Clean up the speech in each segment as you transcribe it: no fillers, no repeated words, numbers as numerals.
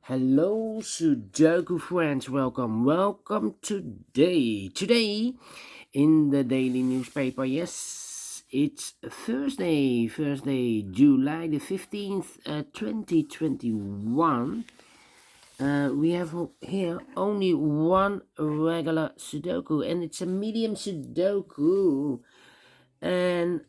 Hello, Sudoku friends. Welcome today in the daily newspaper. Yes, it's Thursday, July the 15th, 2021. We have here only one regular Sudoku, and it's a medium Sudoku. And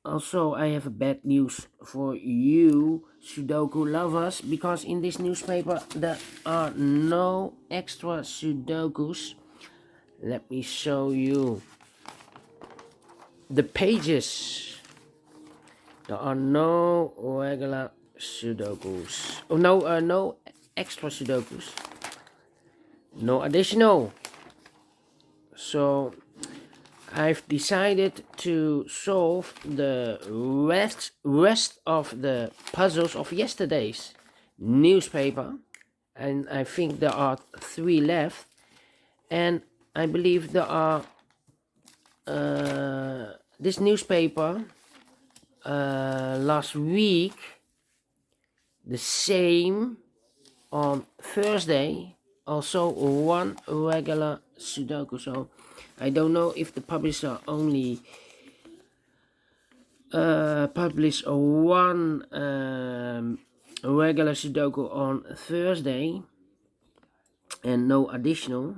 also, I have a bad news for you, Sudoku lovers, because in this newspaper there are no extra Sudokus. Let me show you the pages. There are no regular Sudokus. Oh no, no extra Sudokus. No additional. So I've decided to solve the rest of the puzzles of yesterday's newspaper, and I think there are 3 left, and I believe there are this newspaper last week the same on Thursday, also one regular Sudoku. So I don't know if the publisher only publish one regular Sudoku on Thursday and no additional.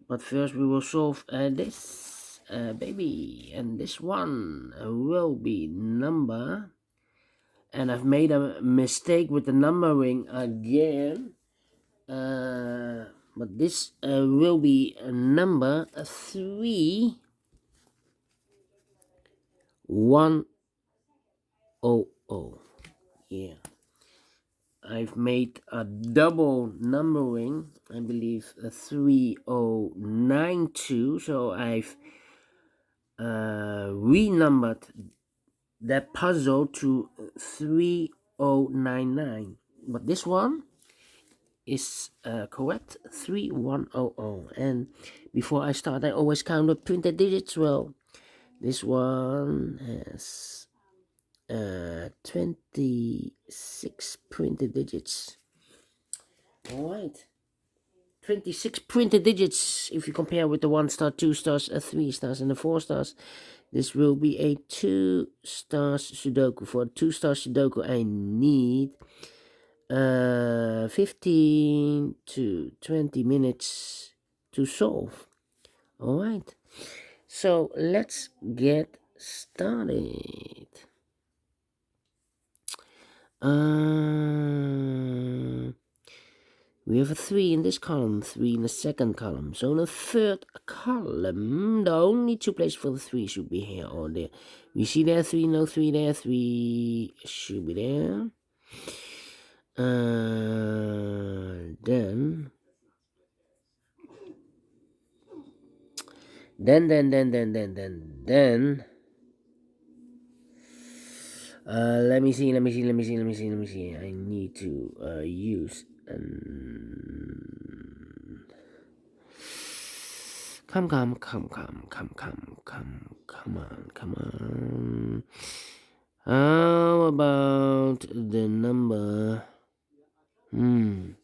But first we will solve this baby, and this one will be number, and I've made a mistake with the numbering again, but this will be number 3100. Yeah, I've made a double numbering, I believe 3092, so I've renumbered that puzzle to 3099, but this one is correct, 3100. And before I start, I always count the printed digits. Well, this one has 26 printed digits. All right, 26 printed digits. If you compare with the 1 star, 2 stars, 3 stars, and the 4 stars, this will be a 2 stars Sudoku. For a 2 star Sudoku, I need 15 to 20 minutes to solve. All right, so let's get started. We have a 3 in this column, 3 in the second column. So in the third column, the only 2 places for the 3 should be here or there. We see there 3, no 3 there, 3 should be there. Then let me see. I need to use come on. How about the number 9.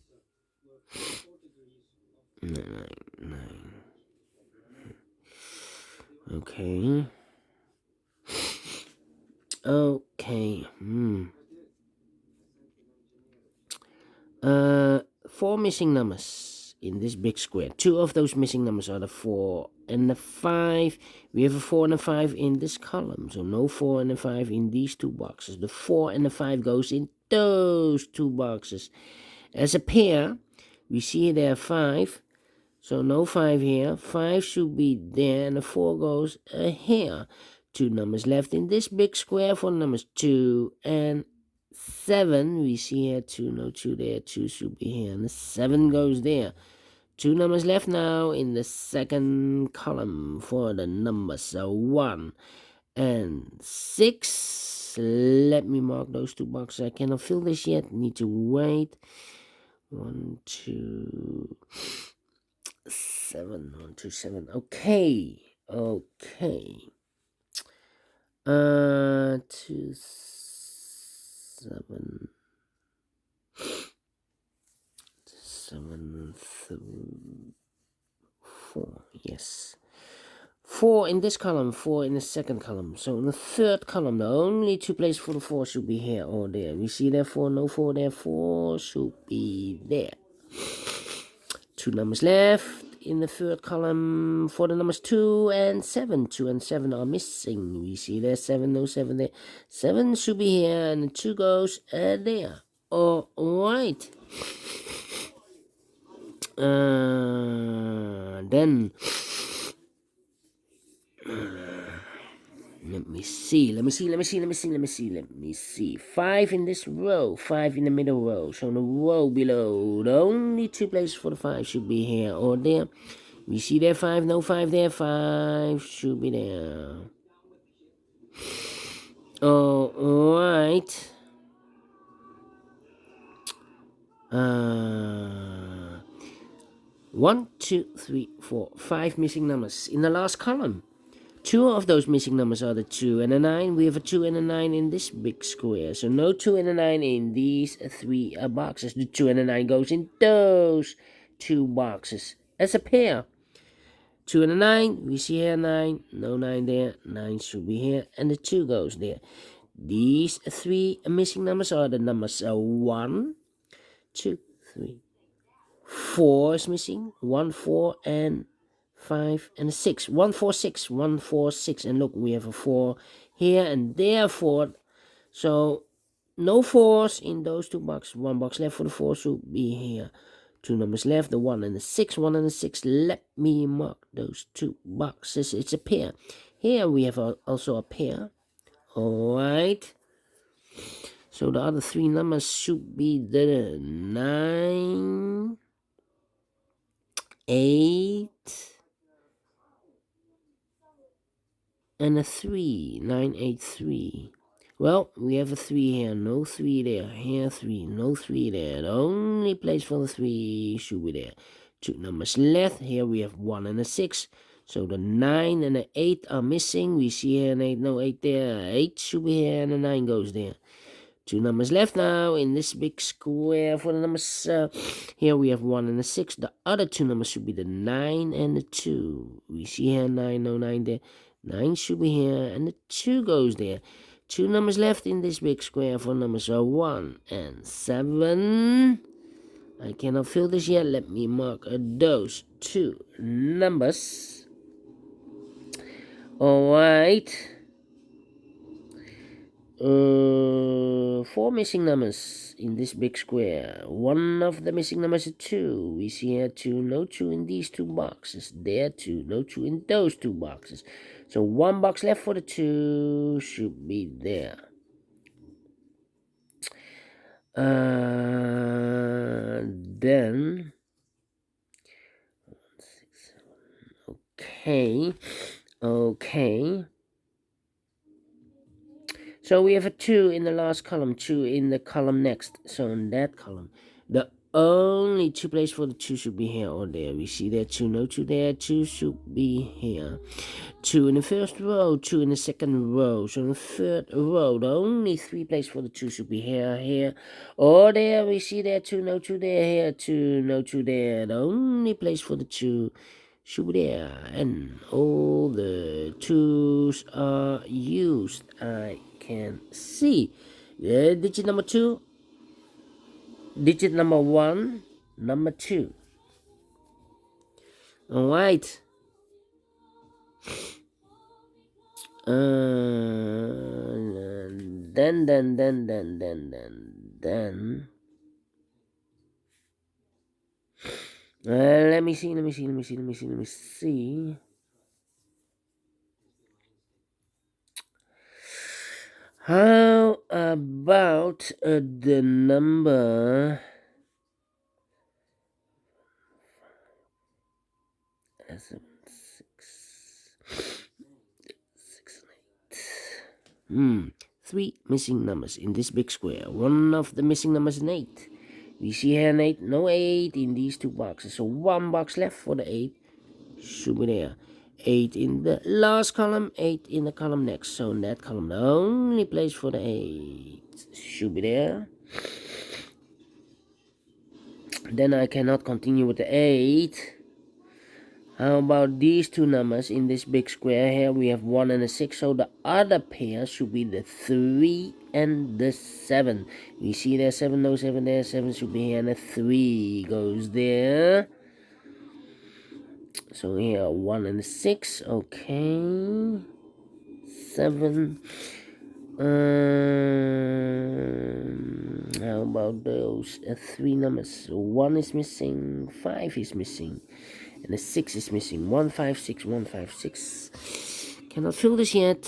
Okay. 4 missing numbers in this big square. 2 of those missing numbers are the 4 and the 5. We have a 4 and a 5 in this column, so no 4 and a 5 in these 2 boxes. The 4 and the 5 goes in those 2 boxes. As a pair, we see there 5, so no 5 here. 5 should be there, and the 4 goes here. 2 numbers left in this big square for numbers 2 and 7. We see here 2, no 2 there. 2 should be here, and the 7 goes there. 2 numbers left now in the second column for the numbers 1 and 6. Let me mark those 2 boxes. I cannot fill this yet. Need to wait. 1, 2, 7. 1, 2, 7. Okay. 2, 7. 4, yes. 4 in this column, 4 in the second column. So in the third column, the only two places for the 4 should be here or there. We see there 4, no 4 there, 4 should be there. 2 numbers left in the third column for the numbers 2 and 7. 2 and 7 are missing. We see there 7, no 7 there. 7 should be here and the 2 goes there. Alright. Then let me see. 5 in this row, 5 in the middle row. So in the row below, the only two places for the 5 should be here or there. We see there 5, no 5 there, 5 should be there. Alright. 1, 2, 3, 4, 5 missing numbers in the last column. 2 of those missing numbers are the 2 and the 9. We have a 2 and a 9 in this big square. So no 2 and a 9 in these 3 boxes. The 2 and a 9 goes in those 2 boxes as a pair. 2 and a 9. We see here 9. No 9 there. 9 should be here. And the 2 goes there. These 3 missing numbers are the numbers 1, 2, 3. 4 is missing. 1, 4, and 5 and a 6. 1, 4, 6. 1, 4, 6. And look, we have a 4 here and therefore, so no 4s in those 2 boxes. 1 box left for the 4 should be here. 2 numbers left, the 1 and the 6. 1 and the 6. Let me mark those 2 boxes. It's a pair. Here we have also a pair. Alright. So the other 3 numbers should be the 9, 8, and a 3, 9, 8, 3. Well, we have a 3 here, no 3 there. Here 3, no 3 there. The only place for the 3 should be there. 2 numbers left. Here we have 1 and a 6. So the 9 and the 8 are missing. We see here an 8, no 8 there. 8 should be here and the 9 goes there. 2 numbers left now in this big square for the numbers. Here we have 1 and a 6. The other 2 numbers should be the 9 and the 2. We see here 9, no 9 there. 9 should be here and the 2 goes there. 2 numbers left in this big square for numbers 1 and 7. I cannot fill this yet. Let me mark those 2 numbers. Alright. 4 missing numbers in this big square. One of the missing numbers is 2. We see here 2, no 2 in these 2 boxes. There 2, no 2 in those 2 boxes. So 1 box left for the 2 should be there. Then okay. So we have a 2 in the last column, 2 in the column next. So in that column, the only 2 places for the 2 should be here or there. We see there 2, no 2 there, 2 should be here. 2 in the first row, 2 in the second row. So in the third row, the only 3 places for the 2 should be here, or there. We see there 2, no 2 there, here 2, no 2 there. The only place for the 2 should be there. And all the 2s are used. I can see digit number 2, digit number 1, number 2. All right. Then let me see. How about the number 7, 6, 8. 3 missing numbers in this big square. One of the missing numbers is an 8. We see here an 8, no 8 in these 2 boxes. So 1 box left for the 8 should be there. 8 in the last column, 8 in the column next. So in that column, the only place for the 8 should be there. Then I cannot continue with the 8. How about these two numbers in this big square here? We have 1 and a 6, so the other pair should be the 3 and the 7. We see there 7, no 7 there, 7 should be here, and a 3 goes there. So here 1 and a 6, okay. 7. How about those 3 numbers? 1 is missing, 5 is missing, and the 6 is missing. 156, 156. Cannot fill this yet.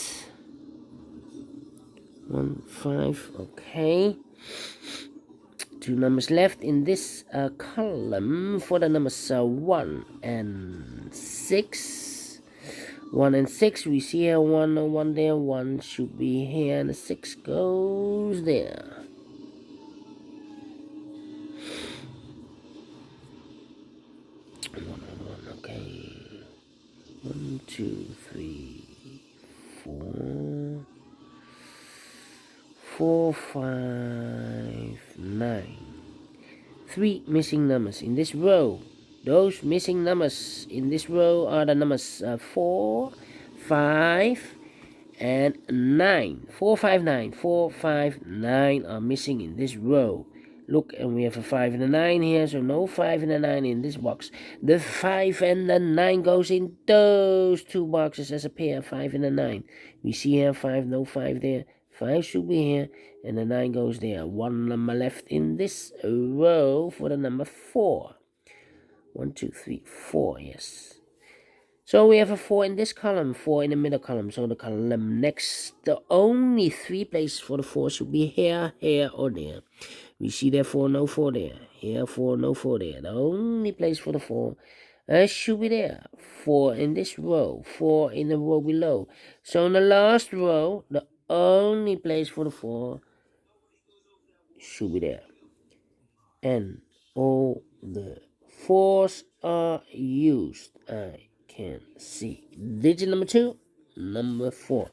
1, 5, okay. 2 numbers left in this column for the numbers 1 and 6. 1 and 6, we see here 1, no 1 there, 1 should be here, and the 6 goes there. 1 and 1, okay. 1, 2, 3, 4. 4, 5, 9. 3 missing numbers in this row. Those missing numbers in this row are the numbers 4, 5, and 9. 4, 5, 9. 4, 5, 9 are missing in this row. Look, and we have a 5 and a 9 here, so no 5 and a 9 in this box. The 5 and the 9 goes in those two boxes as a pair, 5 and a 9. We see here 5, no 5 there. 5 should be here, and the 9 goes there. 1 number left in this row for the number 4. 1, 2, 3, 4, yes. So we have a 4 in this column, 4 in the middle column. So the column next, the only 3 places for the 4 should be here, here, or there. We see there 4, no 4 there. Here 4, no 4 there. The only place for the 4 should be there. 4 in this row, 4 in the row below. So in the last row, the only place for the 4 should be there. And all the 4s are used. I can see. Digit number 2, number 4.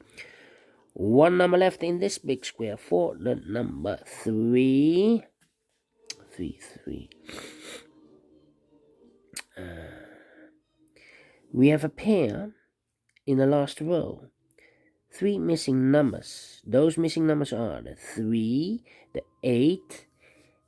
1 number left in this big square for the number 3. 3, 3. We have a pair in the last row. 3 missing numbers. Those missing numbers are the 3, the 8,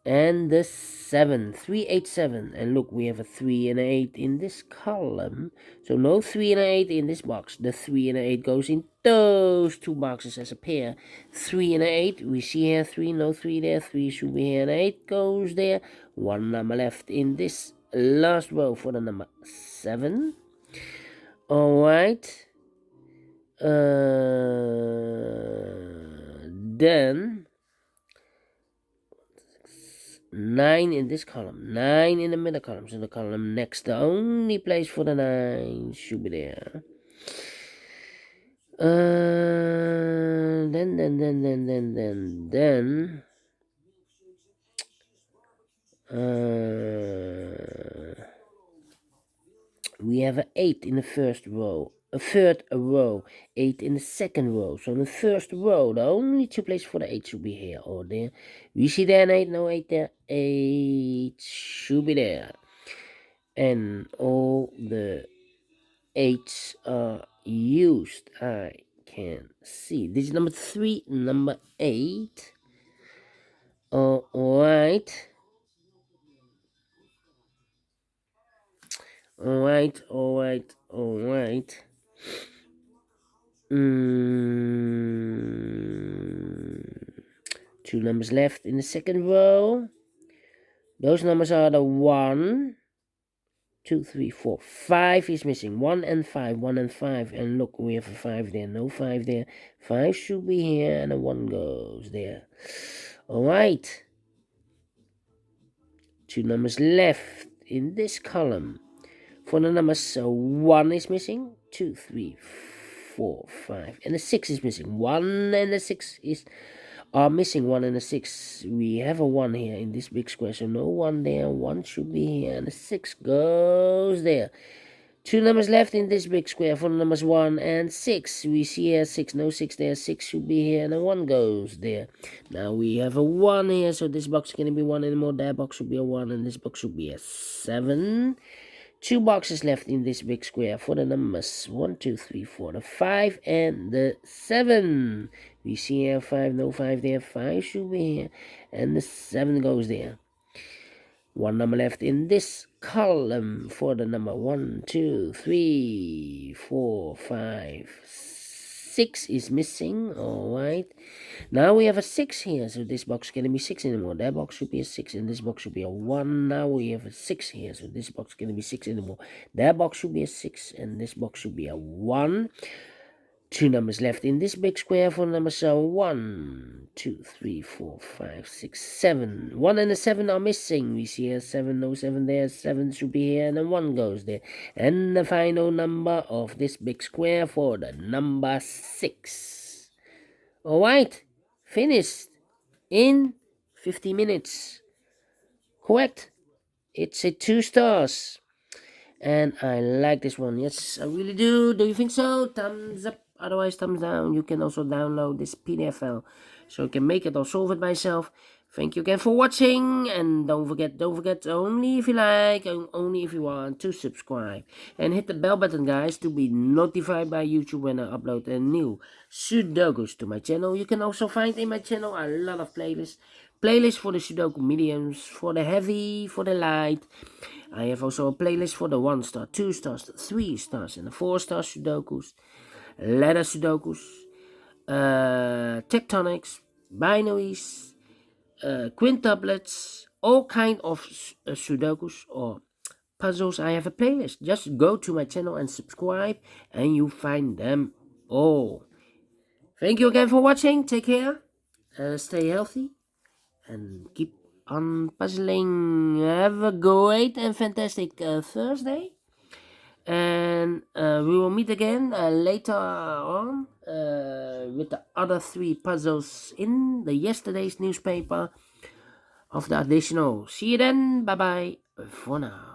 and the 7. 3, 8, 7. And look, we have a 3 and an 8 in this column. So no 3 and an 8 in this box. The 3 and an 8 goes in those two boxes as a pair. 3 and an 8. We see here 3, no 3 there. 3 should be here, and 8 goes there. 1 number left in this last row for the number 7. Alright. Then 9 in this column, 9 in the middle column, so the column next, the only place for the 9 should be there. Then we have an 8 in the first row, a third row, 8 in the second row. So in the first row, the only 2 places for the 8 should be here or there. We see there an 8, no 8 there. 8 should be there. And all the 8s are used. I can see. This is number 3, number 8. Alright. Alright. 2 numbers left in the second row. Those numbers are the 1, 2, 3, 4. 5 is missing. 1 and 5. 1 and 5. And look, we have a 5 there. No 5 there. 5 should be here, and a 1 goes there. Alright. 2 numbers left in this column. For the numbers 1 is missing. 2, 3, 4, 5. And the 6 is missing. 1 and the 6 are missing. 1 and the 6. We have a 1 here in this big square. So no 1 there. 1 should be here. And the 6 goes there. 2 numbers left in this big square for the numbers 1 and 6. We see here 6, no 6 there, 6 should be here, and a 1 goes there. Now we have a 1 here, so this box is going to be 1 anymore. That box should be a 1, and this box should be a 7. 2 boxes left in this big square for the numbers 1, 2, 3, 4, the 5, and the 7. We see here 5, no 5 there, 5 should be here, and the 7 goes there. 1 number left in this column for the number 1, 2, 3, 4, 5, 6 is missing. Alright. Now we have a 6 here, so this box is going to be 6 anymore. That box should be a 6, and this box should be a 1. Now we have a 6 here, so this box is going to be 6 anymore. That box should be a 6, and this box should be a 1. 2 numbers left in this big square for numbers 1, 2, 3, 4, 5, 6, 7. 1 and a 7 are missing. We see a 7, no 7 there. 7 should be here, and a 1 goes there. And the final number of this big square for the number 6. Alright, finished in 50 minutes. Correct? It's a 2 stars. And I like this one. Yes, I really do. Do you think so? Thumbs up. Otherwise, thumbs down. You can also download this PDF file, so you can make it or solve it by yourself. Thank you again for watching, and don't forget, only if you like, and only if you want, to subscribe. And hit the bell button, guys, to be notified by YouTube when I upload a new Sudokus to my channel. You can also find in my channel a lot of playlists. Playlists for the Sudoku Mediums, for the heavy, for the light. I have also a playlist for the 1 star, 2 stars, 3 stars, and the 4 star Sudokus, letter Sudokus, tectonics, binaries, quintuplets, all kind of Sudokus or puzzles. I have a playlist. Just go to my channel and subscribe, and you find them all. Thank you again for watching. Take care, stay healthy, and keep on puzzling. Have a great and fantastic Thursday, and we will meet again later on with the other 3 puzzles in the yesterday's newspaper of the additional. See you then. Bye bye for now.